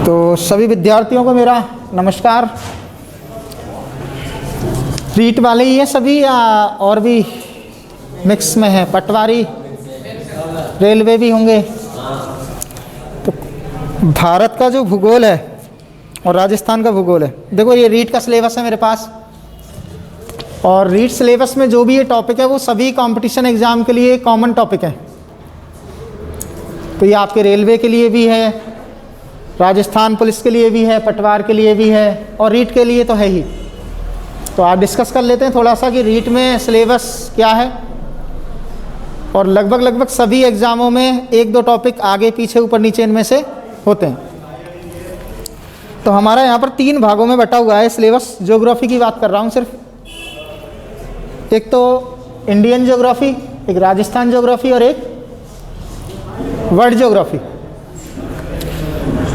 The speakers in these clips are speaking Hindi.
तो सभी विद्यार्थियों को मेरा नमस्कार। रीट वाले ही हैं सभी या और भी मिक्स में है? पटवारी, रेलवे भी होंगे? तो भारत का जो भूगोल है और राजस्थान का भूगोल है, देखो ये रीट का सिलेबस है मेरे पास, और रीट सिलेबस में जो भी ये टॉपिक है वो सभी कंपटीशन एग्ज़ाम के लिए कॉमन टॉपिक है। तो ये आपके रेलवे के लिए भी है, राजस्थान पुलिस के लिए भी है, पटवार के लिए भी है, और रीट के लिए तो है ही। तो आप डिस्कस कर लेते हैं थोड़ा सा कि रीट में सिलेबस क्या है, और लगभग सभी एग्ज़ामों में एक दो टॉपिक आगे पीछे ऊपर नीचे इनमें से होते हैं। तो हमारा यहाँ पर 3 भागों में बटा हुआ है सिलेबस। ज्योग्राफी की बात कर रहा हूँ सिर्फ, एक तो इंडियन ज्योग्राफी, एक राजस्थान ज्योग्राफी और एक वर्ल्ड ज्योग्राफी।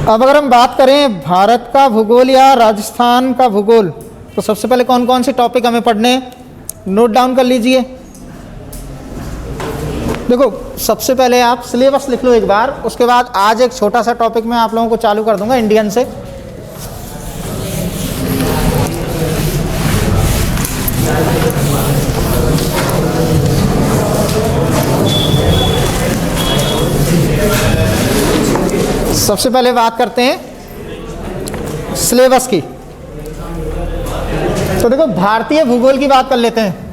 अब अगर हम बात करें भारत का भूगोल या राजस्थान का भूगोल, तो सबसे पहले कौन कौन से टॉपिक हमें पढ़ने हैं, नोट डाउन कर लीजिए। देखो सबसे पहले आप सिलेबस लिख लो एक बार, उसके बाद आज एक छोटा सा टॉपिक मैं आप लोगों को चालू कर दूंगा इंडियन से। सबसे पहले बात करते हैं सिलेबस की। तो देखो भारतीय भूगोल की बात कर लेते हैं।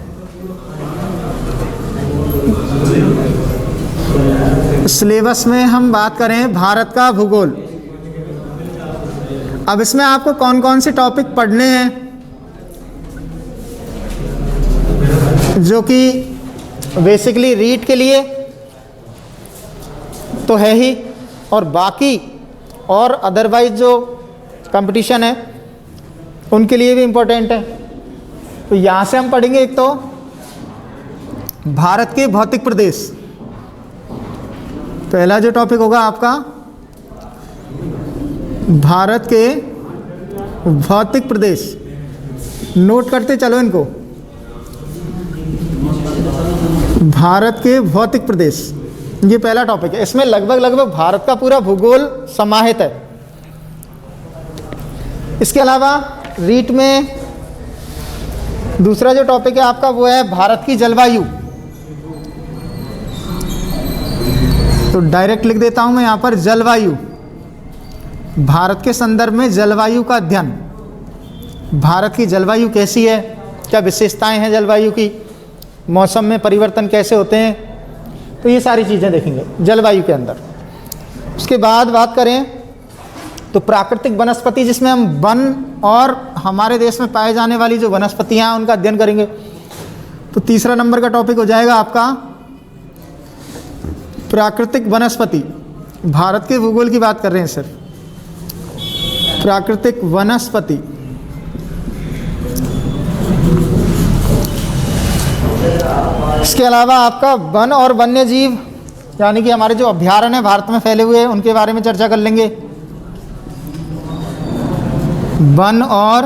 सिलेबस में हम बात करें भारत का भूगोल। अब इसमें आपको कौन कौन से टॉपिक पढ़ने हैं, जो कि बेसिकली रीट के लिए तो है ही, और बाकी और अदरवाइज जो कंपटीशन है उनके लिए भी इम्पोर्टेंट है। तो यहाँ से हम पढ़ेंगे एक तो भारत के भौतिक प्रदेश। पहला जो टॉपिक होगा आपका भारत के भौतिक प्रदेश। नोट करते चलो इनको, भारत के भौतिक प्रदेश, ये पहला टॉपिक है। इसमें लगभग भारत का पूरा भूगोल समाहित है। इसके अलावा रीट में दूसरा जो टॉपिक है आपका वो है भारत की जलवायु। तो डायरेक्ट लिख देता हूं मैं यहाँ पर जलवायु। भारत के संदर्भ में जलवायु का अध्ययन, भारत की जलवायु कैसी है, क्या विशेषताएं हैं जलवायु की, मौसम में परिवर्तन कैसे होते हैं, तो ये सारी चीज़ें देखेंगे जलवायु के अंदर। उसके बाद बात करें तो प्राकृतिक वनस्पति, जिसमें हम वन और हमारे देश में पाए जाने वाली जो वनस्पतियाँ हैं उनका अध्ययन करेंगे। तो तीसरा नंबर का टॉपिक हो जाएगा आपका प्राकृतिक वनस्पति। भारत के भूगोल की बात कर रहे हैं सिर्फ, प्राकृतिक वनस्पति। इसके अलावा आपका वन और वन्य जीव, यानी कि हमारे जो अभयारण्य भारत में फैले हुए हैं उनके बारे में चर्चा कर लेंगे। वन और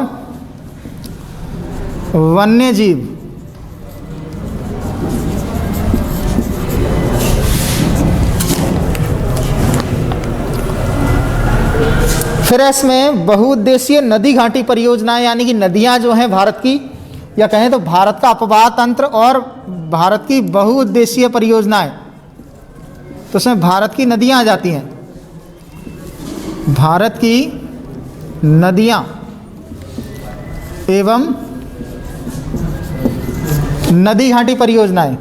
वन्य जीव, फिर इसमें बहुउद्देशीय नदी घाटी परियोजनाएं, यानी कि नदियां जो हैं भारत की, या कहें तो भारत का अपवाह तंत्र और भारत की बहुउद्देशीय परियोजनाएं। तो उसमें भारत की नदियां आ जाती हैं, भारत की नदियां एवं नदी घाटी परियोजनाएं।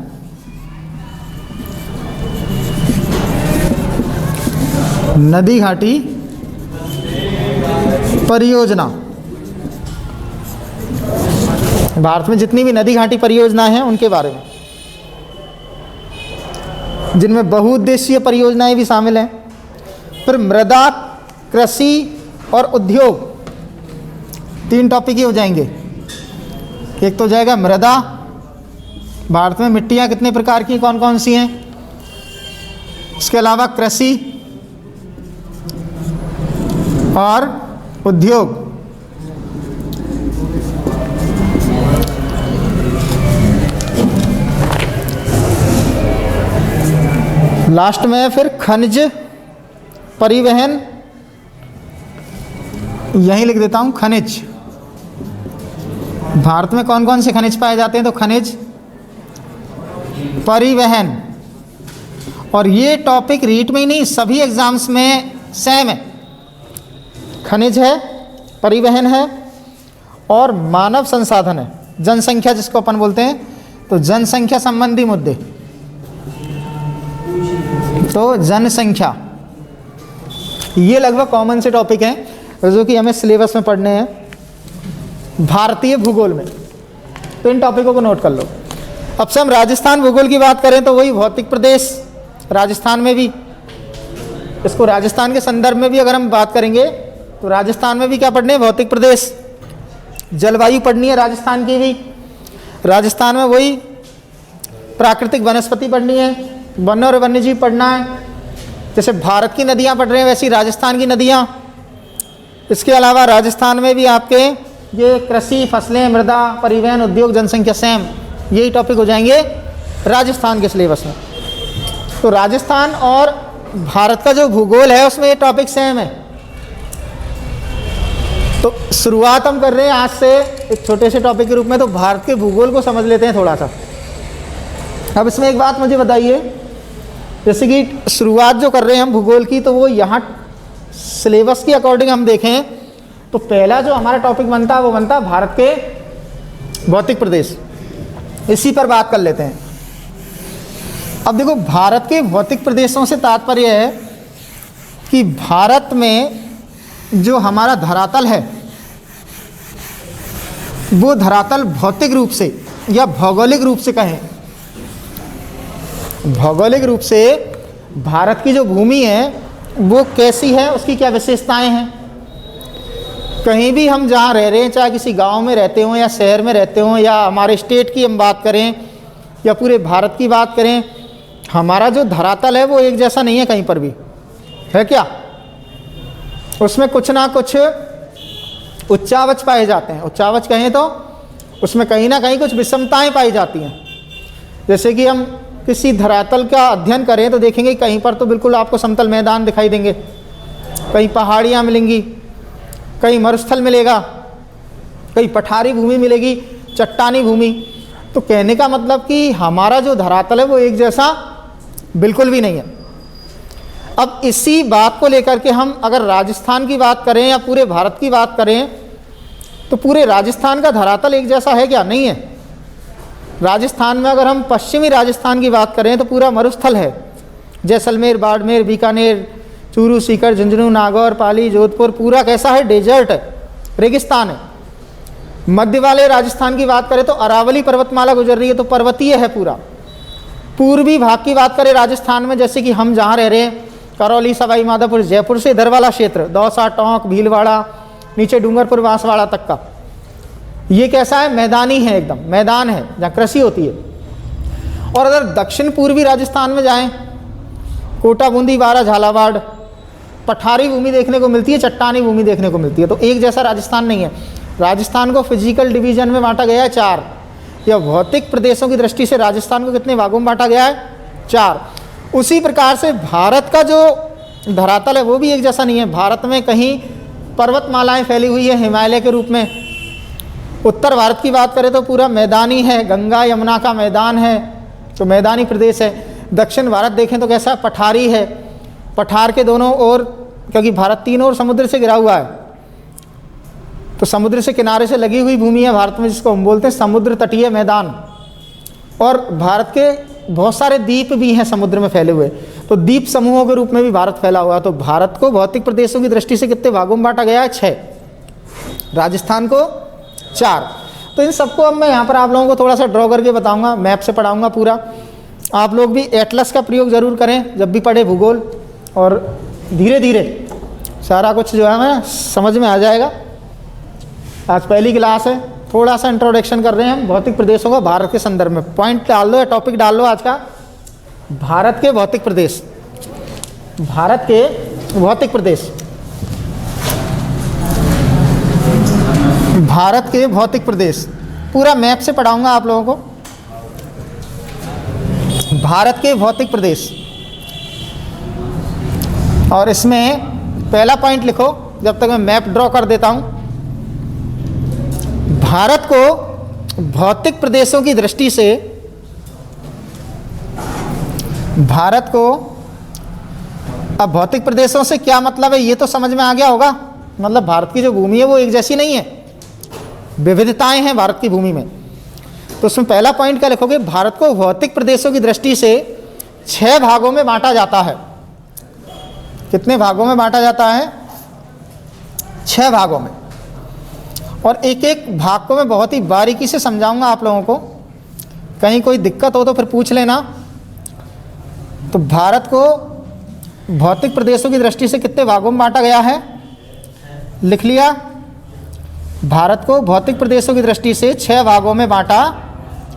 नदी घाटी परियोजना, भारत में जितनी भी नदी घाटी परियोजनाएं हैं उनके बारे में, जिनमें बहुउद्देशीय परियोजनाएं भी शामिल हैं। फिर मृदा, कृषि और उद्योग, 3 टॉपिक ही हो जाएंगे। एक तो हो जाएगा मृदा, भारत में मिट्टियां कितने प्रकार की कौन कौन सी हैं। इसके अलावा कृषि और उद्योग। लास्ट में फिर खनिज, परिवहन यहीं लिख देता हूँ खनिज। भारत में कौन कौन से खनिज पाए जाते हैं? तो खनिज, परिवहन। और ये टॉपिक रीट में ही नहीं सभी एग्जाम्स में सेम है। खनिज है, परिवहन है और मानव संसाधन है, जनसंख्या जिसको अपन बोलते हैं। तो जनसंख्या संबंधी मुद्दे, तो जनसंख्या, ये लगभग कॉमन से टॉपिक हैं जो कि हमें सिलेबस में पढ़ने हैं भारतीय भूगोल में। तो इन टॉपिकों को नोट कर लो। अब से हम राजस्थान भूगोल की बात करें तो वही भौतिक प्रदेश, राजस्थान में भी, इसको राजस्थान के संदर्भ में भी अगर हम बात करेंगे तो राजस्थान में भी क्या पढ़ने हैं? भौतिक प्रदेश। जलवायु पढ़नी है राजस्थान की भी, राजस्थान में वही प्राकृतिक वनस्पति पढ़नी है, वन और वन्यजीव पढ़ना है। जैसे भारत की नदियाँ पढ़ रहे हैं वैसी राजस्थान की नदियाँ। इसके अलावा राजस्थान में भी आपके ये कृषि, फसलें, मृदा, परिवहन, उद्योग, जनसंख्या, सेम यही टॉपिक हो जाएंगे राजस्थान के सिलेबस में। तो राजस्थान और भारत का जो भूगोल है उसमें ये टॉपिक सेम है। तो शुरुआत हम कर रहे हैं आज से एक छोटे से टॉपिक के रूप में। तो भारत के भूगोल को समझ लेते हैं थोड़ा सा। अब इसमें एक बात मुझे बताइए, जैसे कि शुरुआत जो कर रहे हैं हम भूगोल की, तो वो यहाँ सिलेबस के अकॉर्डिंग हम देखें तो पहला जो हमारा टॉपिक बनता है वो बनता है भारत के भौतिक प्रदेश। इसी पर बात कर लेते हैं। अब देखो, भारत के भौतिक प्रदेशों से तात्पर्य है कि भारत में जो हमारा धरातल है वो धरातल भौतिक रूप से या भौगोलिक रूप से कहें, भौगोलिक रूप से भारत की जो भूमि है वो कैसी है, उसकी क्या विशेषताएं हैं। कहीं भी हम जहाँ रह रहे हैं, चाहे किसी गांव में रहते हों या शहर में रहते हों या हमारे स्टेट की हम बात करें या पूरे भारत की बात करें, हमारा जो धरातल है वो एक जैसा नहीं है कहीं पर भी, है क्या? उसमें कुछ ना कुछ उच्चावच पाए जाते हैं। उच्चावच कहें तो उसमें कहीं ना कहीं कुछ विषमताएं पाई जाती हैं। जैसे कि हम किसी धरातल का अध्ययन करें तो देखेंगे कहीं पर तो बिल्कुल आपको समतल मैदान दिखाई देंगे, कहीं पहाड़ियाँ मिलेंगी, कहीं मरुस्थल मिलेगा, कहीं पठारी भूमि मिलेगी, चट्टानी भूमि। तो कहने का मतलब कि हमारा जो धरातल है वो एक जैसा बिल्कुल भी नहीं है। अब इसी बात को लेकर के हम अगर राजस्थान की बात करें या पूरे भारत की बात करें तो पूरे राजस्थान का धरातल एक जैसा है क्या? नहीं है। राजस्थान में अगर हम पश्चिमी राजस्थान की बात करें तो पूरा मरुस्थल है। जैसलमेर, बाड़मेर, बीकानेर, चूरू, सीकर, झुंझुनू, नागौर, पाली, जोधपुर पूरा कैसा है? डेजर्ट है, रेगिस्तान है। मध्य वाले राजस्थान की बात करें तो अरावली पर्वतमाला गुजर रही है, तो पर्वतीय है पूरा। पूर्वी भाग की बात करें राजस्थान में, जैसे कि हम जहाँ रह रहे हैं, करौली, सवाई माधोपुर, जयपुर से इधर वाला क्षेत्र, दौसा, टोंक, भीलवाड़ा, नीचे डूंगरपुर, बांसवाड़ा तक का, ये कैसा है? मैदानी है, एकदम मैदान है जहाँ कृषि होती है। और अगर दक्षिण पूर्वी राजस्थान में जाएं, कोटा, बूंदी, बारा, झालावाड़, पठारी भूमि देखने को मिलती है, चट्टानी भूमि देखने को मिलती है। तो एक जैसा राजस्थान नहीं है। राजस्थान को फिजिकल डिवीजन में बांटा गया है 4, या भौतिक प्रदेशों की दृष्टि से राजस्थान को कितने भागों में बांटा गया है? 4। उसी प्रकार से भारत का जो धरातल है वो भी एक जैसा नहीं है। भारत में कहीं पर्वतमालाएं फैली हुई है हिमालय के रूप में। उत्तर भारत की बात करें तो पूरा मैदानी है, गंगा यमुना का मैदान है, तो मैदानी प्रदेश है। दक्षिण भारत देखें तो कैसा? पठारी है। पठार के दोनों ओर, क्योंकि भारत 3 ओर समुद्र से घिरा हुआ है, तो समुद्र से किनारे से लगी हुई भूमि है भारत में, जिसको हम बोलते हैं समुद्र तटीय मैदान। और भारत के बहुत सारे द्वीप भी हैं समुद्र में फैले हुए, तो द्वीप समूहों के रूप में भी भारत फैला हुआ है। तो भारत को भौतिक प्रदेशों की दृष्टि से कितने भागों में बांटा गया है? 6। राजस्थान को 4। तो इन सबको अब मैं यहाँ पर आप लोगों को थोड़ा सा ड्रॉ करके बताऊँगा, मैप से पढ़ाऊँगा पूरा। आप लोग भी एटलस का प्रयोग ज़रूर करें जब भी पढ़े भूगोल, और धीरे धीरे सारा कुछ जो है हमें समझ में आ जाएगा। आज पहली क्लास है, थोड़ा सा इंट्रोडक्शन कर रहे हैं हम भौतिक प्रदेशों का भारत के संदर्भ में। पॉइंट डाल लो या टॉपिक डाल लो आज का, भारत के भौतिक प्रदेश। भारत के भौतिक प्रदेश, भारत के भौतिक प्रदेश पूरा मैप से पढ़ाऊंगा आप लोगों को। भारत के भौतिक प्रदेश, और इसमें पहला पॉइंट लिखो जब तक मैं मैप ड्रॉ कर देता हूँ। भारत को भौतिक प्रदेशों की दृष्टि से, भारत को, अब भौतिक प्रदेशों से क्या मतलब है ये तो समझ में आ गया होगा। मतलब भारत की जो भूमि है वो एक जैसी नहीं है, विविधताएं हैं भारत की भूमि में। तो उसमें पहला पॉइंट क्या लिखोगे, भारत को भौतिक प्रदेशों की दृष्टि से 6 भागों में बांटा जाता है। कितने भागों में बांटा जाता है? 6 भागों में। और एक एक भाग को मैं बहुत ही बारीकी से समझाऊंगा आप लोगों को, कहीं कोई दिक्कत हो तो फिर पूछ लेना। तो भारत को भौतिक प्रदेशों की दृष्टि से कितने भागों में बांटा गया है? लिख लिया। भारत को भौतिक प्रदेशों की दृष्टि से 6 भागों में बांटा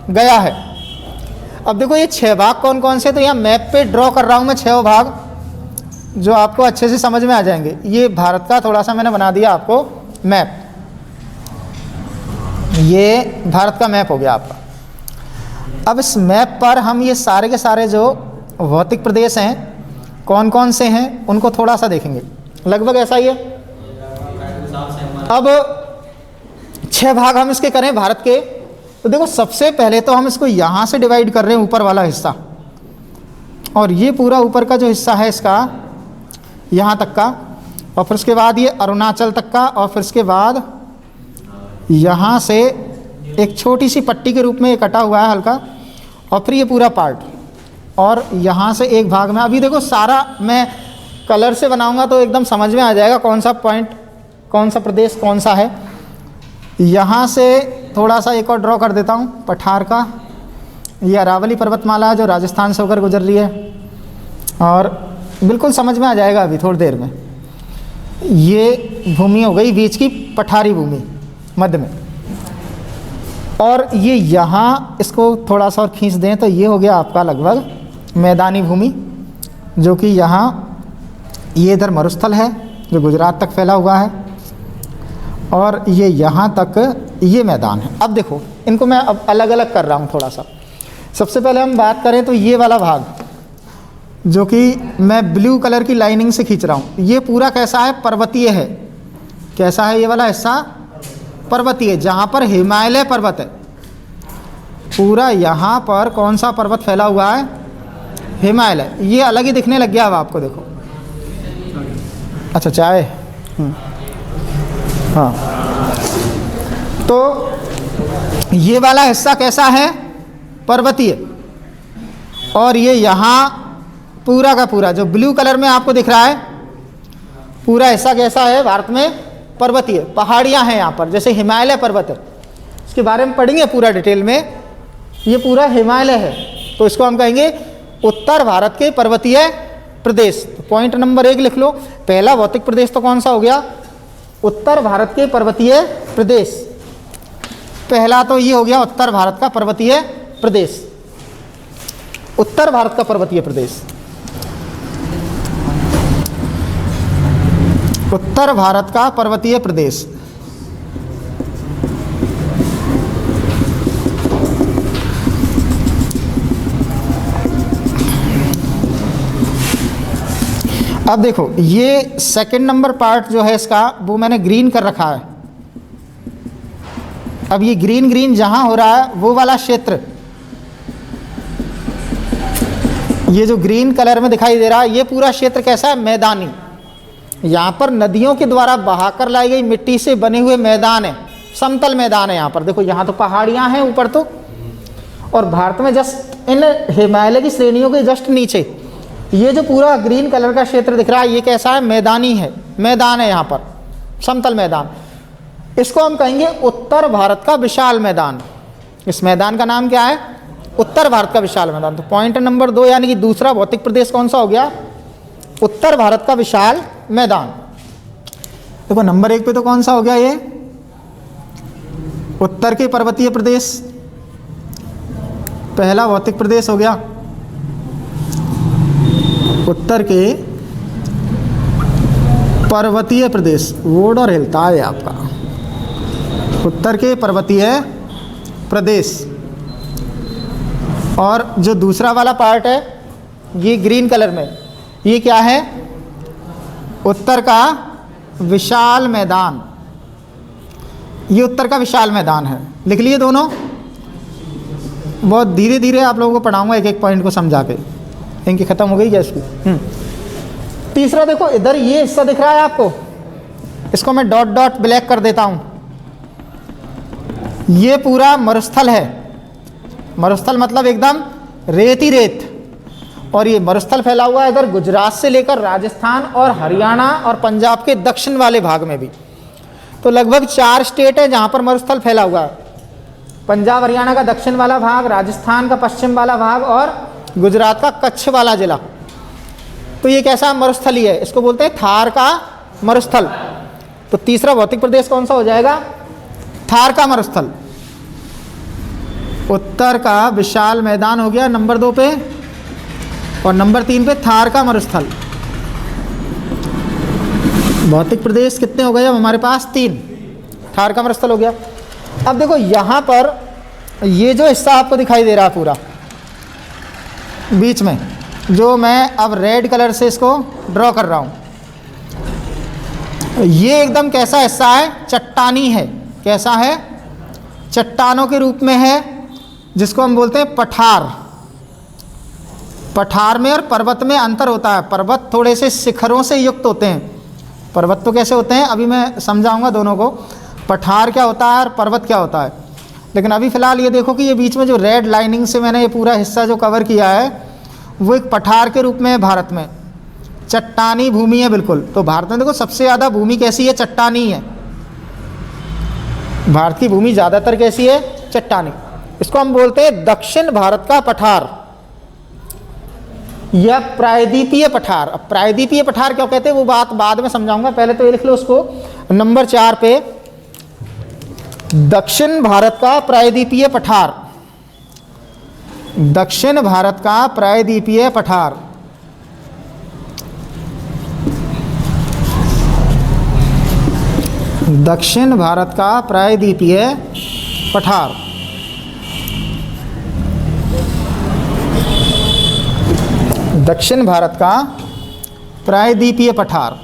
गया है। अब देखो ये 6 भाग कौन कौन से, तो यहाँ मैप पे ड्रॉ कर रहा हूँ मैं 6 भाग, जो आपको अच्छे से समझ में आ जाएंगे। ये भारत का थोड़ा सा मैंने बना दिया आपको मैप, ये भारत का मैप हो गया आपका। अब इस मैप पर हम ये सारे के सारे जो भौतिक प्रदेश हैं कौन कौन से हैं उनको थोड़ा सा देखेंगे, लगभग ऐसा ही है। अब 6 भाग हम इसके करें भारत के, तो देखो सबसे पहले तो हम इसको यहाँ से डिवाइड कर रहे हैं, ऊपर वाला हिस्सा, और ये पूरा ऊपर का जो हिस्सा है इसका यहाँ तक का, और फिर उसके बाद ये अरुणाचल तक का, और फिर उसके बाद यहाँ से एक छोटी सी पट्टी के रूप में ये कटा हुआ है हल्का, और फिर ये पूरा पार्ट, और यहाँ से एक भाग में। अभी देखो सारा मैं कलर से बनाऊंगा तो एकदम समझ में आ जाएगा कौन सा पॉइंट, कौन सा प्रदेश कौन सा है। यहाँ से थोड़ा सा एक और ड्रॉ कर देता हूँ पठार का, ये अरावली पर्वतमाला है जो राजस्थान से होकर गुजर रही है, और बिल्कुल समझ में आ जाएगा अभी थोड़ी देर में। ये भूमि हो गई बीच की, पठारी भूमि मध्य में, और ये यहाँ इसको थोड़ा सा और खींच दें तो ये हो गया आपका लगभग मैदानी भूमि, जो कि यहाँ ये इधर मरुस्थल है जो गुजरात तक फैला हुआ है, और ये यहाँ तक ये मैदान है। अब देखो इनको मैं अब अलग अलग कर रहा हूँ थोड़ा सा। सबसे पहले हम बात करें तो ये वाला भाग जो कि मैं ब्लू कलर की लाइनिंग से खींच रहा हूँ, ये पूरा कैसा है? पर्वतीय है। कैसा है ये वाला हिस्सा? पर्वतीय, जहाँ पर हिमालय पर्वत है। पूरा यहाँ पर कौन सा पर्वत फैला हुआ है? हिमालय। ये अलग ही दिखने लग गया अब आपको, देखो। अच्छा चाय, हाँ। तो ये वाला हिस्सा कैसा है? पर्वतीय। और ये यहाँ पूरा का पूरा जो ब्लू कलर में आपको दिख रहा है, पूरा हिस्सा कैसा है भारत में? पर्वतीय। पहाड़ियाँ हैं यहाँ पर, जैसे हिमालय पर्वत है, इसके बारे में पढ़ेंगे पूरा डिटेल में। ये पूरा हिमालय है, तो इसको हम कहेंगे उत्तर भारत के पर्वतीय प्रदेश। तो पॉइंट नंबर 1 लिख लो। पहला भौतिक प्रदेश तो कौन सा हो गया? उत्तर भारत के पर्वतीय प्रदेश। पहला तो ये हो गया उत्तर भारत का पर्वतीय प्रदेश। उत्तर भारत का पर्वतीय प्रदेश, उत्तर भारत का पर्वतीय प्रदेश। अब देखो ये सेकंड नंबर पार्ट जो है इसका, वो मैंने ग्रीन कर रखा है। अब ये ग्रीन ग्रीन जहां हो रहा है वो वाला क्षेत्र, ये जो ग्रीन कलर में दिखाई दे रहा है, ये पूरा क्षेत्र कैसा है? मैदानी। यहाँ पर नदियों के द्वारा बहाकर लाई गई मिट्टी से बने हुए मैदान है, समतल मैदान है यहाँ पर। देखो यहाँ तो पहाड़ियाँ हैं ऊपर तो, और भारत में जस्ट इन हिमालय की श्रेणियों के जस्ट नीचे ये जो पूरा ग्रीन कलर का क्षेत्र दिख रहा है, ये कैसा है? मैदानी है, मैदान है यहाँ पर, समतल मैदान। इसको हम कहेंगे उत्तर भारत का विशाल मैदान। इस मैदान का नाम क्या है? उत्तर भारत का विशाल मैदान। तो पॉइंट नंबर 2 यानी कि दूसरा भौतिक प्रदेश कौन सा हो गया? उत्तर भारत का विशाल मैदान। देखो नंबर 1 पे तो कौन सा हो गया? ये उत्तर के पर्वतीय प्रदेश, पहला भौतिक प्रदेश हो गया उत्तर के पर्वतीय प्रदेश। वर्ड और हिलता है आपका, उत्तर के पर्वतीय प्रदेश। और जो दूसरा वाला पार्ट है ये ग्रीन कलर में, ये क्या है? उत्तर का विशाल मैदान, ये उत्तर का विशाल मैदान है। लिख लिए दोनों। बहुत धीरे धीरे आप लोगों को पढ़ाऊंगा, एक एक पॉइंट को समझा के। इनकी ख़त्म हो गई क्या इसकी? तीसरा देखो, इधर ये हिस्सा दिख रहा है आपको, इसको मैं डॉट डॉट ब्लैक कर देता हूँ। ये पूरा मरुस्थल है। मरुस्थल मतलब एकदम रेत ही रेत। और ये मरुस्थल फैला हुआ है इधर गुजरात से लेकर राजस्थान और हरियाणा और पंजाब के दक्षिण वाले भाग में भी। तो लगभग 4 स्टेट है जहाँ पर मरुस्थल फैला हुआ है। पंजाब हरियाणा का दक्षिण वाला भाग, राजस्थान का पश्चिम वाला भाग और गुजरात का कच्छ वाला जिला। तो ये कैसा मरुस्थल ही है, इसको बोलते हैं थार का मरुस्थल। तो तीसरा भौतिक प्रदेश कौन सा हो जाएगा? थार का मरुस्थल। उत्तर का विशाल मैदान हो गया नंबर 2 पे, और नंबर 3 पे थार का मरुस्थल। भौतिक प्रदेश कितने हो गए अब हमारे पास? 3। थार का मरुस्थल हो गया। अब देखो यहाँ पर ये जो हिस्सा आपको दिखाई दे रहा है पूरा बीच में, जो मैं अब रेड कलर से इसको ड्रॉ कर रहा हूँ, ये एकदम कैसा हिस्सा है? चट्टानी है। कैसा है? चट्टानों के रूप में है, जिसको हम बोलते हैं पठार। पठार में और पर्वत में अंतर होता है। पर्वत थोड़े से शिखरों से युक्त होते हैं। पर्वत तो कैसे होते हैं अभी मैं समझाऊंगा दोनों को। पठार क्या होता है और पर्वत क्या होता है। लेकिन अभी फ़िलहाल ये देखो कि ये बीच में जो रेड लाइनिंग से मैंने ये पूरा हिस्सा जो कवर किया है, वो एक पठार के रूप में है। भारत में चट्टानी भूमि है बिल्कुल। तो भारत में देखो सबसे ज़्यादा भूमि कैसी है? चट्टानी है। भारत की भूमि ज़्यादातर कैसी है? चट्टानी। इसको हम बोलते हैं दक्षिण भारत का पठार या प्रायद्वीपीय पठार। अब प्रायद्वीपीय पठार क्यों कहते हैं वो बात बाद में समझाऊंगा, पहले तो ये लिख लो उसको नंबर 4 पे, दक्षिण भारत का प्रायद्वीपीय पठार। दक्षिण भारत का प्रायद्वीपीय पठार। दक्षिण भारत का प्रायद्वीपीय पठार। दक्षिण भारत का प्रायद्वीपीय पठार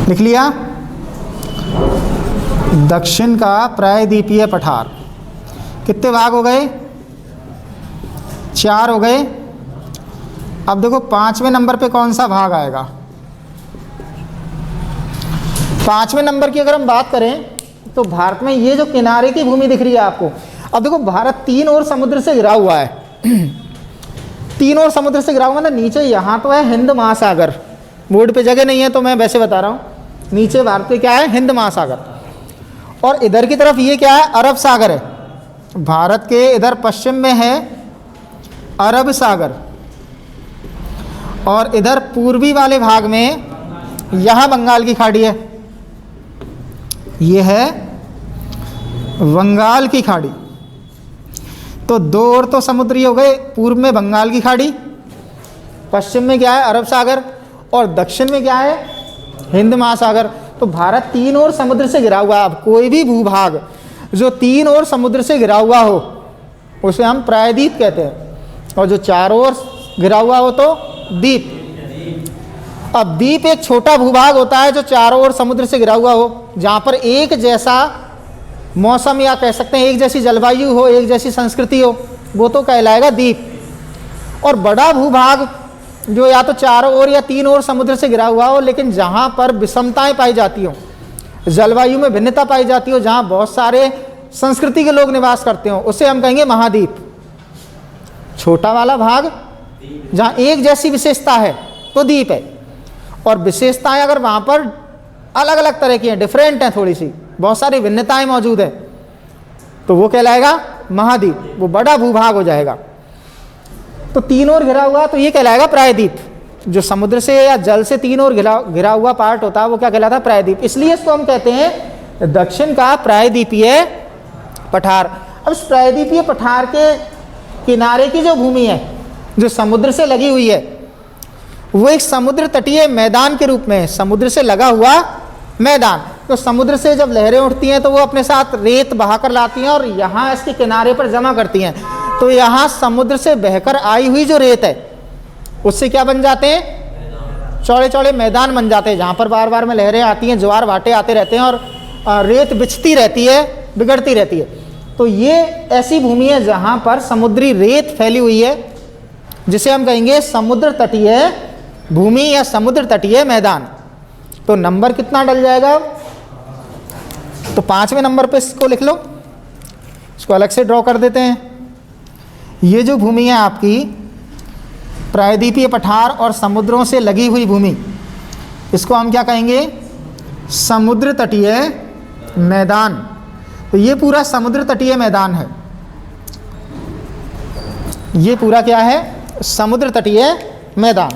लिख लिया। दक्षिण का प्रायद्वीपीय पठार। कितने भाग हो गए? 4 हो गए। अब देखो 5वें नंबर पे कौन सा भाग आएगा? 5वें नंबर की अगर हम बात करें तो भारत में ये जो किनारे की भूमि दिख रही है आपको, अब देखो भारत 3 ओर समुद्र से घिरा हुआ है। 3 ओर समुद्र से घिरा हुआ ना। नीचे यहाँ तो है हिंद महासागर, बोर्ड पे जगह नहीं है तो मैं वैसे बता रहा हूँ। नीचे भारत पे क्या है? हिंद महासागर। और इधर की तरफ ये क्या है? अरब सागर है। भारत के इधर पश्चिम में है अरब सागर, और इधर पूर्वी वाले भाग में यहाँ बंगाल की खाड़ी है। ये है बंगाल की खाड़ी। तो 2 ओर तो समुद्री हो गए। पूर्व में बंगाल की खाड़ी, पश्चिम में क्या है? अरब सागर, और दक्षिण में क्या है? हिंद महासागर। तो भारत 3 ओर समुद्र से घिरा हुआ है। अब कोई भी भूभाग जो 3 ओर समुद्र से घिरा हुआ हो उसे हम प्रायद्वीप कहते हैं, और जो 4 ओर घिरा हुआ हो तो द्वीप। अब द्वीप एक छोटा भूभाग होता है जो 4 ओर समुद्र से घिरा हुआ हो, जहाँ पर एक जैसा मौसम या कह सकते हैं एक जैसी जलवायु हो, एक जैसी संस्कृति हो, वो तो कहलाएगा द्वीप। और बड़ा भूभाग जो या तो 4 ओर या 3 ओर समुद्र से घिरा हुआ हो, लेकिन जहाँ पर विषमताएं पाई जाती हो, जलवायु में भिन्नता पाई जाती हो, जहाँ बहुत सारे संस्कृति के लोग निवास करते हो, उसे हम कहेंगे महाद्वीप। छोटा वाला भाग जहाँ एक जैसी विशेषता है तो द्वीप है, और विशेषताएं अगर वहाँ पर अलग अलग तरह की हैं, डिफरेंट हैं, थोड़ी सी बहुत सारी भिन्नताएं मौजूद है, तो वो कहलाएगा महाद्वीप। वो बड़ा भूभाग हो जाएगा। तो 3 ओर घिरा हुआ तो ये कहलाएगा प्रायद्वीप। जो समुद्र से या जल से 3 ओर घिरा हुआ पार्ट होता है वो क्या कहलाता है? प्रायद्वीप। इसलिए इसको हम कहते हैं दक्षिण का प्रायद्वीपीय पठार। अब इस प्रायद्वीपीय पठार के किनारे की जो भूमि है जो समुद्र से लगी हुई है, वो एक समुद्र तटीय मैदान के रूप में है। समुद्र से लगा हुआ मैदान। तो समुद्र से जब लहरें उठती हैं तो वो अपने साथ रेत बहाकर लाती हैं और यहाँ इसके किनारे पर जमा करती हैं। तो यहाँ समुद्र से बहकर आई हुई जो रेत है उससे क्या बन जाते हैं? चौड़े चौड़े मैदान बन जाते हैं जहाँ पर बार बार में लहरें आती हैं, ज्वार भाटे आते रहते हैं और रेत बिछती रहती है, बिगड़ती रहती है। तो ये ऐसी भूमि है जहाँ पर समुद्री रेत फैली हुई है, जिसे हम कहेंगे समुद्र तटीय भूमि या समुद्र तटीय मैदान। तो नंबर कितना डल जाएगा? तो 5वें नंबर पे इसको लिख लो, इसको अलग से ड्रॉ कर देते हैं। ये जो भूमि है आपकी प्रायद्वीपीय पठार और समुद्रों से लगी हुई भूमि, इसको हम क्या कहेंगे? समुद्र तटीय मैदान। तो ये पूरा समुद्र तटीय मैदान है, ये पूरा क्या है? समुद्र तटीय मैदान।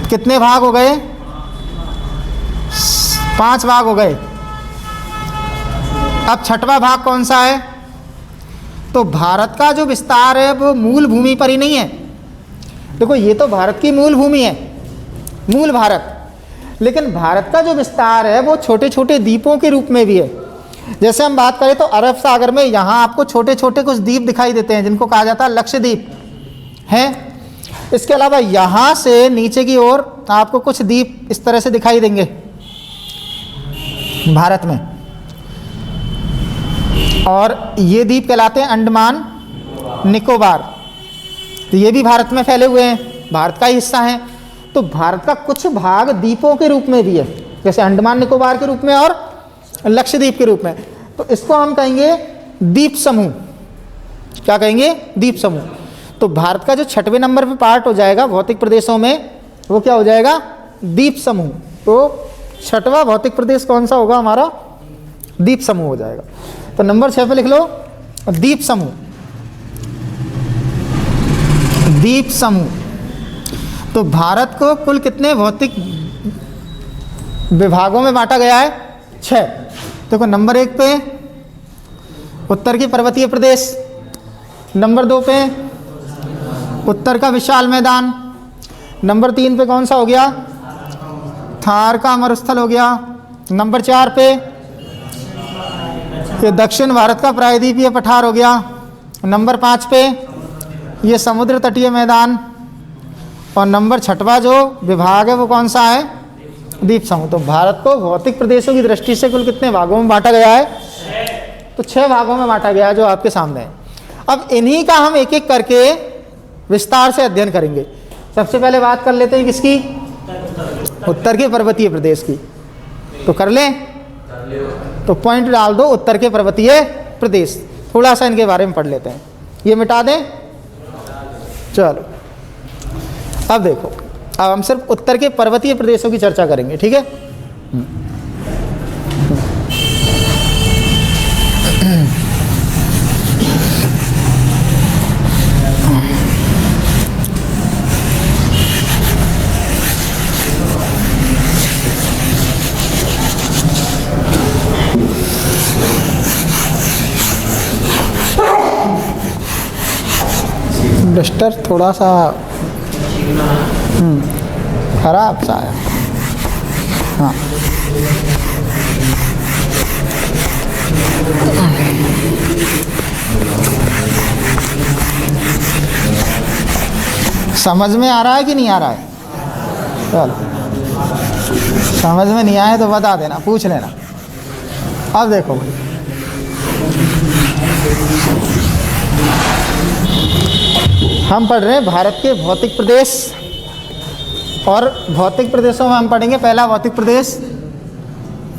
कितने भाग हो गए? 5 भाग हो गए। अब छठवां भाग कौन सा है? तो भारत का जो विस्तार है वो मूल भूमि पर ही नहीं है। देखो ये तो भारत की मूल भूमि है, मूल भारत, लेकिन भारत का जो विस्तार है वो छोटे छोटे द्वीपों के रूप में भी है। जैसे हम बात करें तो अरब सागर में यहाँ आपको छोटे छोटे कुछ द्वीप दिखाई देते हैं जिनको कहा जाता है लक्षद्वीप हैं। इसके अलावा यहाँ से नीचे की ओर आपको कुछ द्वीप इस तरह से दिखाई देंगे भारत में, और ये द्वीप कहलाते हैं अंडमान निकोबार। तो ये भी भारत में फैले हुए हैं, भारत का ही हिस्सा हैं। तो भारत का कुछ भाग द्वीपों के रूप में भी है, जैसे अंडमान निकोबार के रूप में और लक्षद्वीप के रूप में। तो इसको हम कहेंगे द्वीप समूह। क्या कहेंगे? द्वीप समूह। तो भारत का जो 6वें नंबर पे पार्ट हो जाएगा भौतिक प्रदेशों में, वो क्या हो जाएगा? द्वीप समूह। तो 6वां भौतिक प्रदेश कौन सा होगा हमारा? द्वीप समूह हो जाएगा। तो नंबर 6 पे लिख लो द्वीप समूह। द्वीप समूह। तो भारत को कुल कितने भौतिक विभागों में बांटा गया है? 6। देखो नंबर 1 पे उत्तर के पर्वतीय प्रदेश, नंबर 2 पे उत्तर का विशाल मैदान, नंबर 3 पे कौन सा हो गया? थार का मरुस्थल हो गया, नंबर 4 पे ये दक्षिण भारत का प्रायद्वीपीय पठार हो गया, नंबर 5 पे ये समुद्र तटीय मैदान, और नंबर 6वां जो विभाग है वो कौन सा है? द्वीप समूह। तो भारत को भौतिक प्रदेशों की दृष्टि से कुल कितने भागों में बांटा गया है? तो 6 भागों में बांटा गया है जो आपके सामने है। अब इन्हीं का हम एक एक करके विस्तार से अध्ययन करेंगे। सबसे पहले बात कर लेते हैं किसकी? उत्तर के पर्वतीय प्रदेश की। तो कर लें? तो पॉइंट डाल दो उत्तर के पर्वतीय प्रदेश। थोड़ा सा इनके बारे में पढ़ लेते हैं। ये मिटा दें? चलो अब देखो, अब हम सिर्फ उत्तर के पर्वतीय प्रदेशों की चर्चा करेंगे, ठीक है? डस्टर थोड़ा सा खराब सा है। हाँ समझ में आ रहा है कि नहीं आ रहा है? चलो समझ में नहीं आए तो बता देना, पूछ लेना। अब देखो भाई, हम पढ़ रहे हैं भारत के भौतिक प्रदेश, और भौतिक प्रदेशों में हम पढ़ेंगे पहला भौतिक प्रदेश,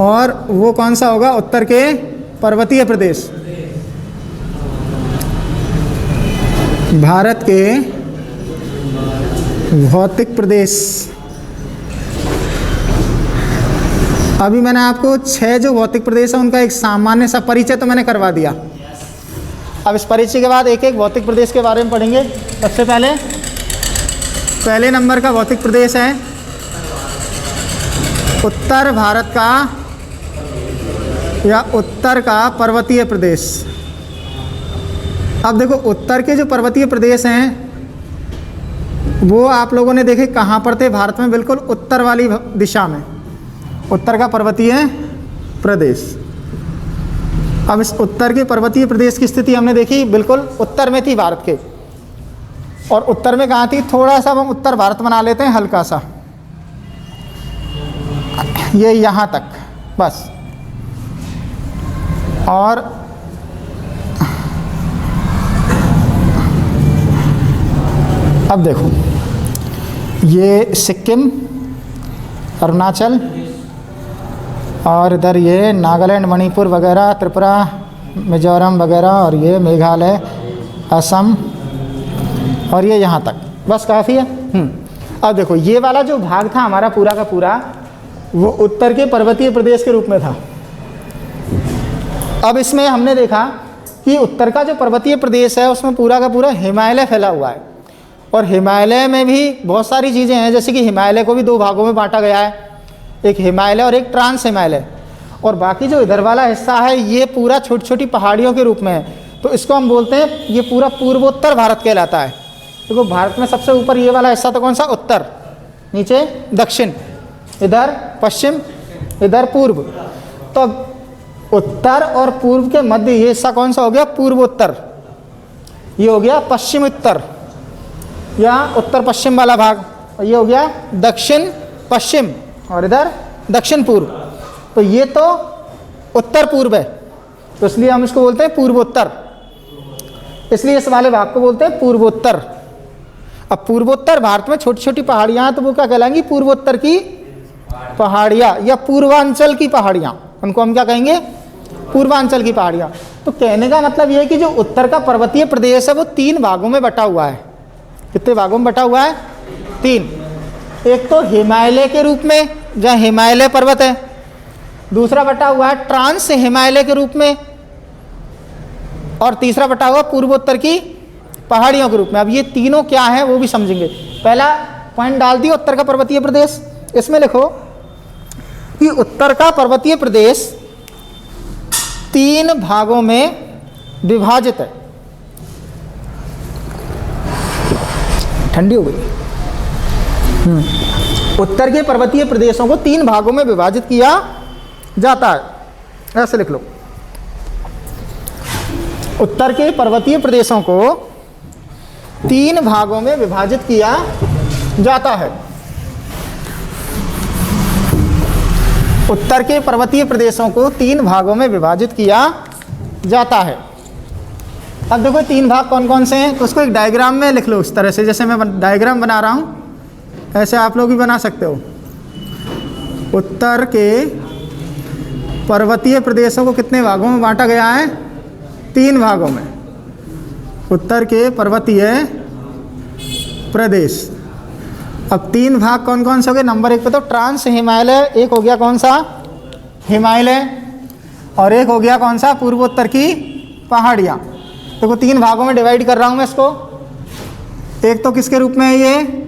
और वो कौन सा होगा? उत्तर के पर्वतीय प्रदेश। भारत के भौतिक प्रदेश। अभी मैंने आपको 6 जो भौतिक प्रदेश है उनका एक सामान्य सा परिचय तो मैंने करवा दिया। अब इस परिचय के बाद एक एक भौतिक प्रदेश के बारे में पढ़ेंगे। सबसे पहले नंबर का भौतिक प्रदेश है उत्तर भारत का या उत्तर का पर्वतीय प्रदेश। अब देखो उत्तर के जो पर्वतीय प्रदेश हैं वो आप लोगों ने देखे कहाँ पर थे? भारत में बिल्कुल उत्तर वाली दिशा में, उत्तर का पर्वतीय प्रदेश। अब इस उत्तर के पर्वतीय प्रदेश की स्थिति हमने देखी, बिल्कुल उत्तर में थी भारत के। और उत्तर में कहाँ थी, थोड़ा सा हम उत्तर भारत बना लेते हैं, हल्का सा, ये यहाँ तक बस। और अब देखो, ये सिक्किम, अरुणाचल, और इधर ये नागालैंड, मणिपुर वगैरह, त्रिपुरा, मिजोरम वगैरह, और ये मेघालय, असम, और ये यहाँ तक, बस काफ़ी है। अब देखो, ये वाला जो भाग था हमारा पूरा का पूरा, वो उत्तर के पर्वतीय प्रदेश के रूप में था। अब इसमें हमने देखा कि उत्तर का जो पर्वतीय प्रदेश है उसमें पूरा का पूरा हिमालय फैला हुआ है, और हिमालय में भी बहुत सारी चीज़ें हैं, जैसे कि हिमालय को भी दो भागों में बांटा गया है, एक हिमालय और एक ट्रांस हिमालय। और बाकी जो इधर वाला हिस्सा है ये पूरा छोटी छोटी पहाड़ियों के रूप में है, तो इसको हम बोलते हैं, ये पूरा पूर्वोत्तर भारत कहलाता है। देखो, भारत में सबसे ऊपर ये वाला हिस्सा तो कौन सा, उत्तर, नीचे दक्षिण, इधर पश्चिम, इधर पूर्व। तो उत्तर और पूर्व के मध्य ये हिस्सा कौन सा हो गया, पूर्वोत्तर। ये हो गया पश्चिम उत्तर या उत्तर पश्चिम वाला भाग, और ये हो गया दक्षिण पश्चिम, और इधर दक्षिण पूर्व। तो ये तो उत्तर पूर्व है, तो इसलिए हम इसको बोलते हैं पूर्वोत्तर, इसलिए इस वाले भाग को बोलते हैं पूर्वोत्तर। अब पूर्वोत्तर भारत में छोटी छोटी पहाड़ियाँ हैं, तो वो क्या कहलाएंगी, पूर्वोत्तर की पहाड़ियाँ या पूर्वांचल की पहाड़ियाँ, उनको हम क्या कहेंगे, पूर्वांचल की पहाड़ियाँ। तो कहने का मतलब ये है कि जो उत्तर का पर्वतीय प्रदेश है वो 3 भागों में बटा हुआ है। कितने भागों में बटा हुआ है, 3। एक तो हिमालय के रूप में, जहाँ हिमालय पर्वत है, दूसरा बटा हुआ है ट्रांस हिमालय के रूप में, और तीसरा बटा हुआ पूर्वोत्तर की पहाड़ियों के रूप में। अब ये तीनों क्या हैं वो भी समझेंगे। पहला पॉइंट डाल दिया, उत्तर का पर्वतीय प्रदेश। इसमें लिखो कि उत्तर का पर्वतीय प्रदेश 3 भागों में विभाजित है। ठंडी हो गई। उत्तर के पर्वतीय प्रदेशों को 3 भागों में विभाजित किया जाता है, ऐसे लिख लो। उत्तर के पर्वतीय प्रदेशों को 3 भागों में विभाजित किया जाता है। उत्तर के पर्वतीय प्रदेशों को 3 भागों में विभाजित किया जाता है। अब देखो 3 भाग कौन कौन से हैं, तो उसको एक डायग्राम में लिख लो इस तरह से, जैसे मैं डायग्राम बना रहा हूँ ऐसे आप लोग भी बना सकते हो। उत्तर के पर्वतीय प्रदेशों को कितने भागों में बांटा गया है, 3 भागों में। उत्तर के पर्वतीय प्रदेश। अब 3 भाग कौन कौन से हो गए, नंबर 1 पे तो ट्रांस हिमालय, एक हो गया कौन सा, हिमालय, और एक हो गया कौन सा, पूर्वोत्तर की पहाड़ियाँ। देखो 3 भागों में डिवाइड कर रहा हूँ मैं इसको। एक तो किसके रूप में है, ये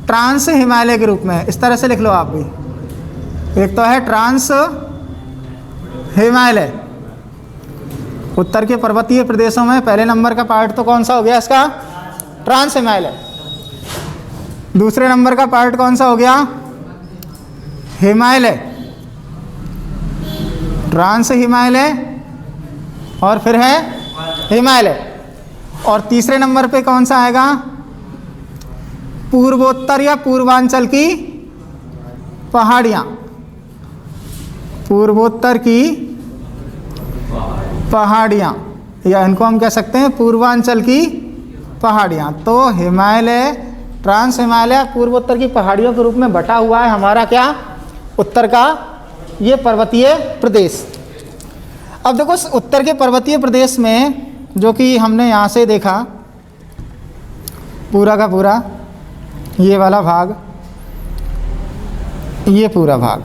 ट्रांस हिमालय के रूप में, इस तरह से लिख लो आप भी। एक तो है ट्रांस हिमालय, उत्तर के पर्वतीय प्रदेशों में पहले नंबर का पार्ट तो कौन सा हो गया इसका, ट्रांस हिमालय। दूसरे नंबर का पार्ट कौन सा हो गया, हिमालय, ट्रांस हिमालय, और फिर है हिमालय। और तीसरे नंबर पे कौन सा आएगा, पूर्वोत्तर या पूर्वांचल की पहाड़ियाँ, पूर्वोत्तर की पहाड़ियाँ, या इनको हम कह सकते हैं पूर्वांचल की पहाड़ियाँ। तो हिमालय, ट्रांस हिमालय, पूर्वोत्तर की पहाड़ियों के रूप में बटा हुआ है हमारा क्या, उत्तर का ये पर्वतीय प्रदेश। अब देखो उत्तर के पर्वतीय प्रदेश में जो कि हमने यहाँ से देखा पूरा का पूरा ये वाला भाग, ये पूरा भाग,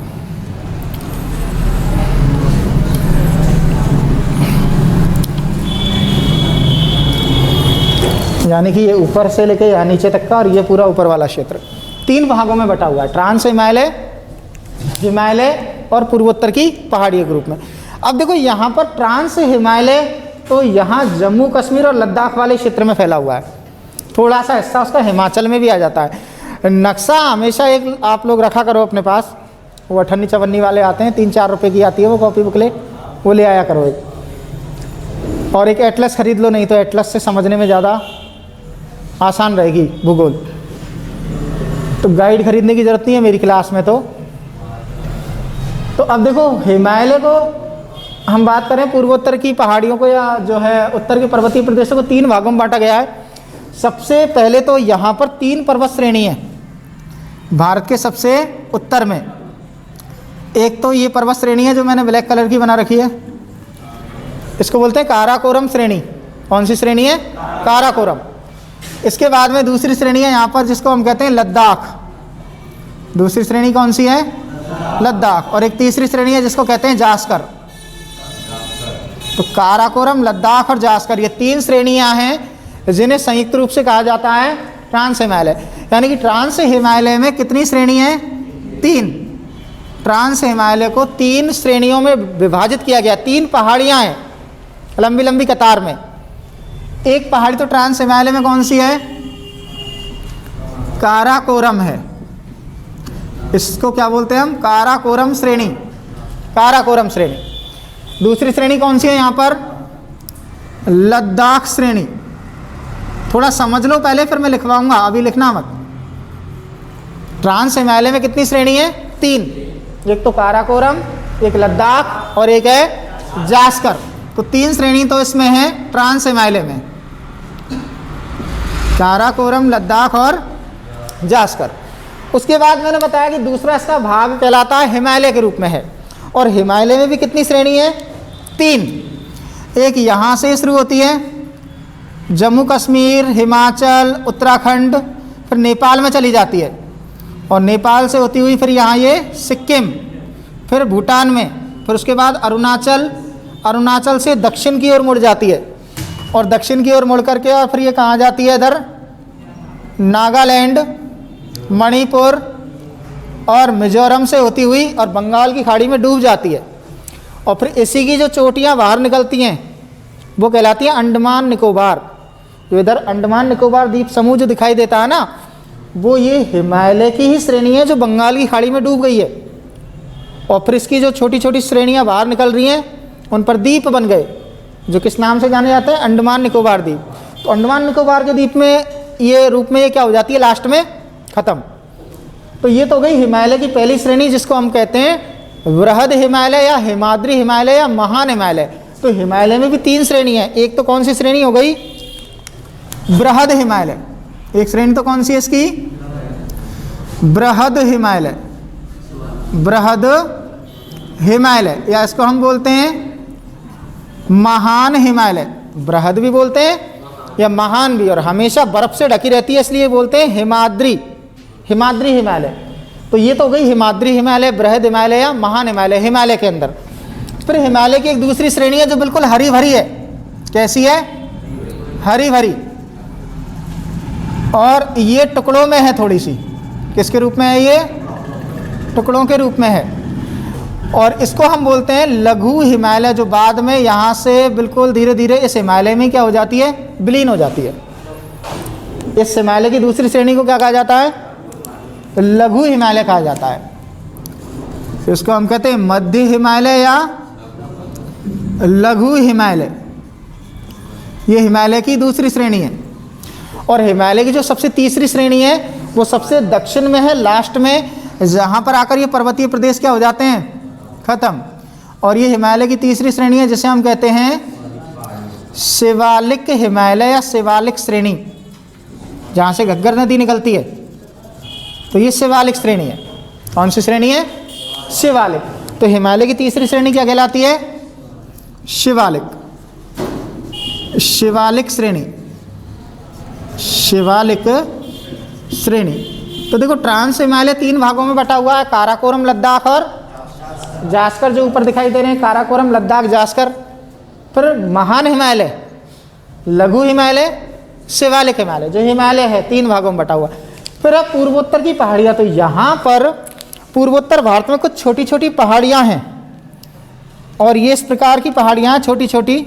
यानी कि ये ऊपर से लेके यहाँ नीचे तक का, और ये पूरा ऊपर वाला क्षेत्र 3 भागों में बटा हुआ है, ट्रांस हिमालय, हिमालय और पूर्वोत्तर की पहाड़ी के रूप में। अब देखो यहाँ पर ट्रांस हिमालय तो यहाँ जम्मू कश्मीर और लद्दाख वाले क्षेत्र में फैला हुआ है, थोड़ा सा हिस्सा उसका हिमाचल में भी आ जाता है। नक्शा हमेशा एक आप लोग रखा करो अपने पास, वो 58-54 वाले आते हैं, 3-4 रुपये की आती है वो कॉपी बुकलेट, वो ले आया करो एक। और एक एटलस खरीद लो, नहीं तो एटलस से समझने में ज़्यादा आसान रहेगी भूगोल। तो गाइड खरीदने की ज़रूरत नहीं है मेरी क्लास में। तो अब देखो हिमालय को हम बात करें, पूर्वोत्तर की पहाड़ियों को या जो है उत्तर के पर्वतीय प्रदेशों को 3 भागों में बांटा गया है। सबसे पहले तो यहाँ पर 3 पर्वत श्रेणी है भारत के सबसे उत्तर में। एक तो ये पर्वत श्रेणी है जो मैंने ब्लैक कलर की बना रखी है, इसको बोलते हैं काराकोरम श्रेणी। कौन सी श्रेणी है? काराकोरम। इसके बाद में दूसरी श्रेणी है यहाँ पर जिसको हम कहते हैं लद्दाख। दूसरी श्रेणी कौन सी है? लद्दाख। और एक तीसरी श्रेणी है जिसको कहते हैं जास्कर। तो काराकोरम, लद्दाख और जास्कर, ये 3 श्रेणियां हैं जिन्हें संयुक्त रूप से कहा जाता है ट्रांस हिमालय। यानी कि ट्रांस हिमालय में कितनी श्रेणी है? 3। ट्रांस हिमालय को 3 श्रेणियों में विभाजित किया गया। 3 पहाड़ियां हैं लंबी लंबी कतार में। एक पहाड़ी तो ट्रांस हिमालय में कौन सी है? काराकोरम है। इसको क्या बोलते हैं हम? काराकोरम श्रेणी। काराकोरम श्रेणी। दूसरी श्रेणी कौन सी है यहाँ पर? लद्दाख श्रेणी। थोड़ा समझ लो पहले, फिर मैं लिखवाऊंगा, अभी लिखना मत। ट्रांस हिमालय में कितनी श्रेणी है? 3। एक तो काराकोरम, एक लद्दाख और एक है जास्कर। तो 3 श्रेणी तो इसमें है ट्रांस हिमालय में, काराकोरम, लद्दाख और जास्कर। उसके बाद मैंने बताया कि दूसरा इसका भाग कहलाता है हिमालय के रूप में है। और हिमालय में भी कितनी श्रेणी है? 3। एक यहाँ से शुरू होती है, जम्मू कश्मीर, हिमाचल, उत्तराखंड, फिर नेपाल में चली जाती है। और नेपाल से होती हुई फिर यहाँ ये सिक्किम, फिर भूटान में, फिर उसके बाद अरुणाचल, अरुणाचल से दक्षिण की ओर मुड़ जाती है। और दक्षिण की ओर मुड़ करके और फिर ये कहाँ जाती है? इधर नागालैंड, मणिपुर और मिजोरम से होती हुई और बंगाल की खाड़ी में डूब जाती है। और फिर इसी की जो चोटियाँ बाहर निकलती हैं वो कहलाती हैं अंडमान निकोबार। जो इधर अंडमान निकोबार द्वीप समूह जो दिखाई देता है ना, वो ये हिमालय की ही श्रेणी है जो बंगाल की खाड़ी में डूब गई है। और फिर इसकी जो छोटी छोटी श्रेणियाँ बाहर निकल रही हैं उन पर द्वीप बन गए जो किस नाम से जाने जाते हैं? अंडमान निकोबार द्वीप। तो अंडमान निकोबार के द्वीप में ये रूप में ये क्या हो जाती है? लास्ट में खत्म। तो ये तो गई हिमालय की पहली श्रेणी जिसको हम कहते हैं वृहद हिमालय या हिमाद्री हिमालय या महान हिमालय। तो हिमालय में भी 3 श्रेणी है। एक तो कौन सी श्रेणी हो गई? बृहद हिमालय। एक श्रेणी तो कौन सी है इसकी? बृहद हिमालय। बृहद हिमालय या इसको हम बोलते हैं महान हिमालय। बृहद भी बोलते हैं या महान भी। और हमेशा बर्फ से ढकी रहती है इसलिए बोलते हैं हिमाद्री, हिमाद्री हिमालय। तो ये तो गई हिमाद्री हिमालय, बृहद हिमालय या महान हिमालय हिमालय के अंदर। फिर हिमालय की एक दूसरी श्रेणी है जो बिल्कुल हरी भरी है। कैसी है? हरी भरी। और ये टुकड़ों में है थोड़ी सी। किसके रूप में है ये? टुकड़ों के रूप में है। और इसको हम बोलते हैं लघु हिमालय, जो बाद में यहाँ से बिल्कुल धीरे धीरे इस हिमालय में क्या हो जाती है? विलीन हो जाती है। इस हिमालय की दूसरी श्रेणी को क्या कहा जाता है? लघु हिमालय कहा जाता है। इसको हम कहते हैं मध्य हिमालय या लघु हिमालय। ये हिमालय की दूसरी श्रेणी है। और हिमालय की जो सबसे तीसरी श्रेणी है वो सबसे दक्षिण में है, लास्ट में, जहाँ पर आकर ये पर्वतीय प्रदेश क्या हो जाते हैं? खत्म। और ये हिमालय की तीसरी श्रेणी है जिसे हम कहते हैं शिवालिक हिमालय या शिवालिक श्रेणी, जहाँ से घग्गर नदी निकलती है। तो ये शिवालिक श्रेणी है। कौन सी श्रेणी है? शिवालिक। तो हिमालय की तीसरी श्रेणी क्या कहलाती है? शिवालिक। शिवालिक श्रेणी। शिवालिक श्रेणी। तो देखो ट्रांस हिमालय 3 भागों में बटा हुआ है, काराकोरम, लद्दाख और जास्कर जो ऊपर दिखाई दे रहे हैं, काराकोरम, लद्दाख, जास्कर। फिर महान हिमालय, लघु हिमालय, शिवालिक हिमालय। जो हिमालय है 3 भागों में बटा हुआ। फिर अब पूर्वोत्तर की पहाड़ियाँ। तो यहाँ पर पूर्वोत्तर भारत में कुछ छोटी छोटी पहाड़ियाँ हैं। और ये इस प्रकार की पहाड़ियाँ छोटी छोटी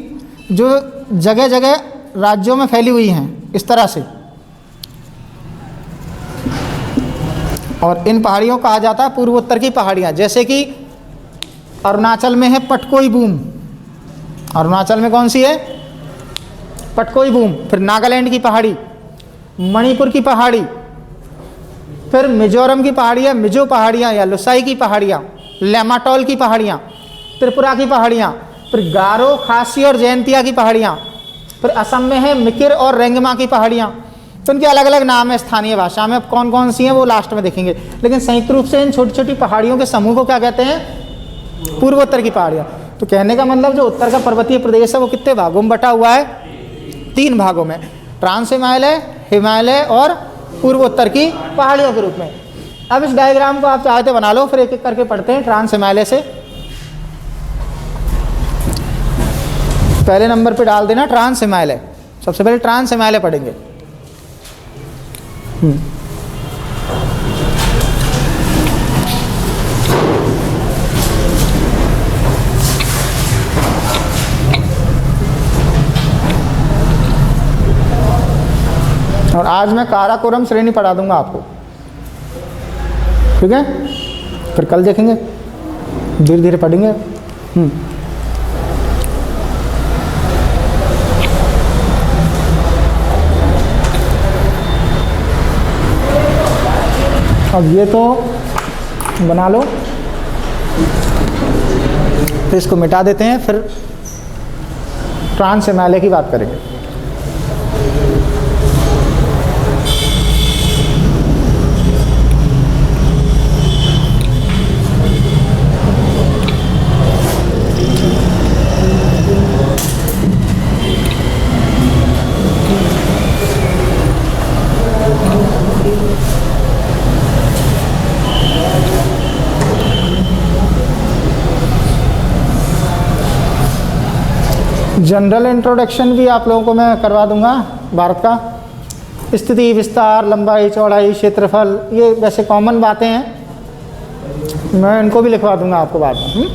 जो जगह जगह राज्यों में फैली हुई हैं इस तरह से। और इन पहाड़ियों को कहा जाता है पूर्वोत्तर की पहाड़ियाँ। जैसे कि अरुणाचल में है पटकोई बूम। अरुणाचल में कौन सी है? पटकोई बूम। फिर नागालैंड की पहाड़ी, मणिपुर की पहाड़ी, फिर मिजोरम की पहाड़ियाँ, मिजो पहाड़ियाँ या लुसाई की पहाड़ियाँ, लेमाटोल की पहाड़ियाँ, त्रिपुरा की पहाड़ियाँ, फिर गारो, खासी और जयंतिया की पहाड़ियाँ, फिर असम में है मिकिर और रेंगमा की पहाड़ियाँ। तो उनके अलग अलग नाम है स्थानीय भाषा में। अब कौन कौन सी हैं वो लास्ट में देखेंगे, लेकिन संयुक्त रूप से इन छोटी छोटी पहाड़ियों के समूह को क्या कहते हैं? पूर्वोत्तर की पहाड़ियाँ। तो कहने का मतलब जो उत्तर का पर्वतीय प्रदेश है वो कितने भागों में बटा हुआ है? 3 भागों में, ट्रांस हिमालय, हिमालय और पूर्वोत्तर की पहाड़ियों के रूप में। अब इस डायग्राम को आप चाहते बना लो, फिर एक एक करके पढ़ते हैं। ट्रांस हिमालय से पहले नंबर पे डाल देना ट्रांस हिमालय। सबसे पहले ट्रांस हिमालय पढ़ेंगे। और आज मैं काराकोरम श्रेणी पढ़ा दूंगा आपको, ठीक है? फिर कल देखेंगे, धीरे धीरे पढ़ेंगे। अब ये तो बना लो, फिर इसको मिटा देते हैं, फिर ट्रांस हिमालय की बात करेंगे। जनरल इंट्रोडक्शन भी आप लोगों को मैं करवा दूंगा भारत का। स्थिति, विस्तार, लंबाई, चौड़ाई, क्षेत्रफल, ये वैसे कॉमन बातें हैं, मैं इनको भी लिखवा दूंगा आपको बाद में।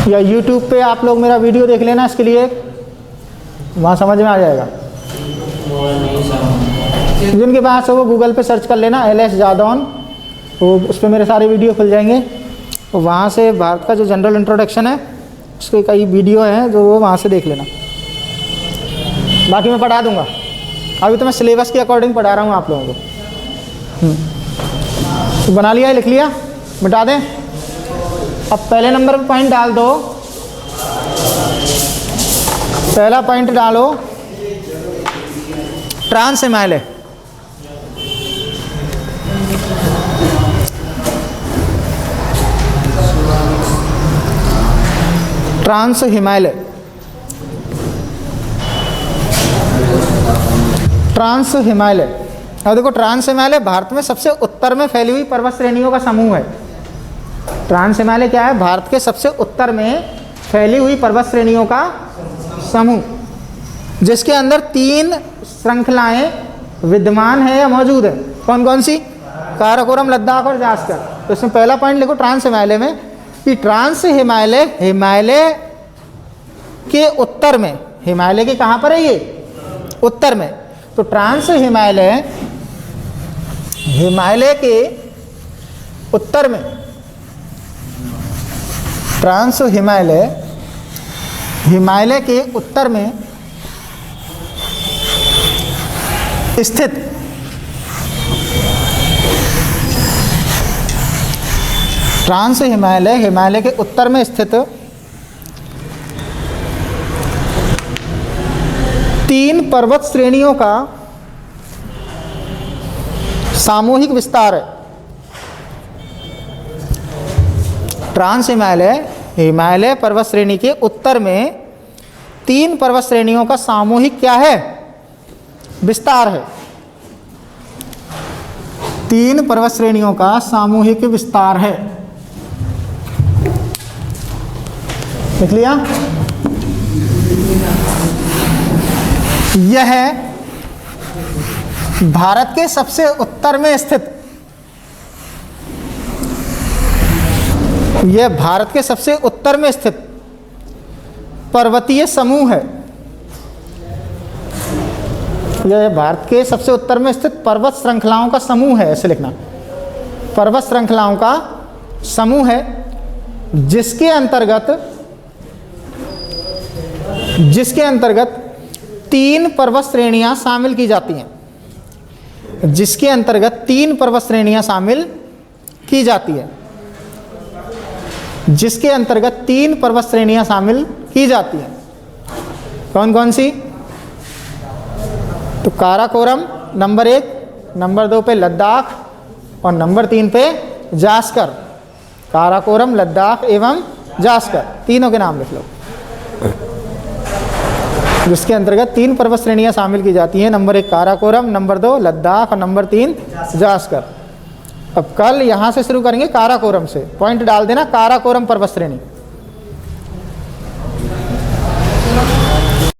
या YouTube पे आप लोग मेरा वीडियो देख लेना, इसके लिए वहाँ समझ में आ जाएगा। जिनके पास हो वो गूगल पे सर्च कर लेना LS जादौन, वो उस पर मेरे सारे वीडियो खुल जाएंगे। तो वहाँ से भारत का जो जनरल इंट्रोडक्शन है उसके कई वीडियो हैं जो वो वहाँ से देख लेना। बाकी मैं पढ़ा दूँगा, अभी तो मैं सिलेबस के अकॉर्डिंग पढ़ा रहा हूँ आप लोगों को। तो बना लिया है, लिख लिया, मिटा दें। अब पहले नंबर पर पॉइंट डाल दो। पहला पॉइंट डालो trans Himalaya. Trans Himalaya, trans Himalaya. अब देखो, ट्रांस हिमालय भारत में सबसे उत्तर में फैली हुई पर्वत श्रेणियों का समूह है। ट्रांस हिमालय क्या है? भारत के सबसे उत्तर में फैली हुई पर्वत श्रेणियों का समूह, जिसके अंदर 3 श्रृंखलाएं विद्यमान है या मौजूद है। कौन कौन सी? काराकोरम, लद्दाख और जास्कर। तो इसमें पहला पॉइंट लिखो ट्रांस हिमालय में कि ट्रांस हिमालय हिमालय के उत्तर में, हिमालय के कहाँ पर है ये? उत्तर में। तो ट्रांस हिमालय हिमालय के उत्तर में, ट्रांस हिमालय हिमालय के उत्तर में स्थित ट्रांस हिमालय हिमालय के उत्तर में स्थित 3 पर्वत श्रेणियों का सामूहिक विस्तार है। ट्रांस हिमालय हिमालय पर्वत श्रेणी के उत्तर में 3 पर्वत श्रेणियों का सामूहिक क्या है? विस्तार है। 3 पर्वत श्रेणियों का सामूहिक विस्तार है। लिख लिया? यह भारत के सबसे उत्तर में स्थित, यह भारत के सबसे उत्तर में स्थित पर्वतीय समूह है। यह भारत के सबसे उत्तर में स्थित पर्वत श्रृंखलाओं का समूह है, ऐसे लिखना। पर्वत श्रृंखलाओं का समूह है जिसके अंतर्गत जिसके अंतर्गत 3 पर्वत श्रेणियां शामिल की जाती हैं, जिसके अंतर्गत 3 पर्वत श्रेणियां शामिल की जाती है, जिसके अंतर्गत 3 पर्वत श्रेणियां शामिल की जाती हैं। कौन कौन सी? तो काराकोरम नंबर 1, नंबर 2 पे लद्दाख और नंबर 3 पे जास्कर। काराकोरम, लद्दाख एवं जास्कर, तीनों के नाम लिख लो। जिसके अंतर्गत 3 पर्वत श्रेणियां शामिल की जाती हैं, नंबर 1 काराकोरम, नंबर 2 लद्दाख और नंबर 3 जास्कर। अब कल यहाँ से शुरू करेंगे काराकोरम से, पॉइंट डाल देना काराकोरम पर्वत श्रेणी।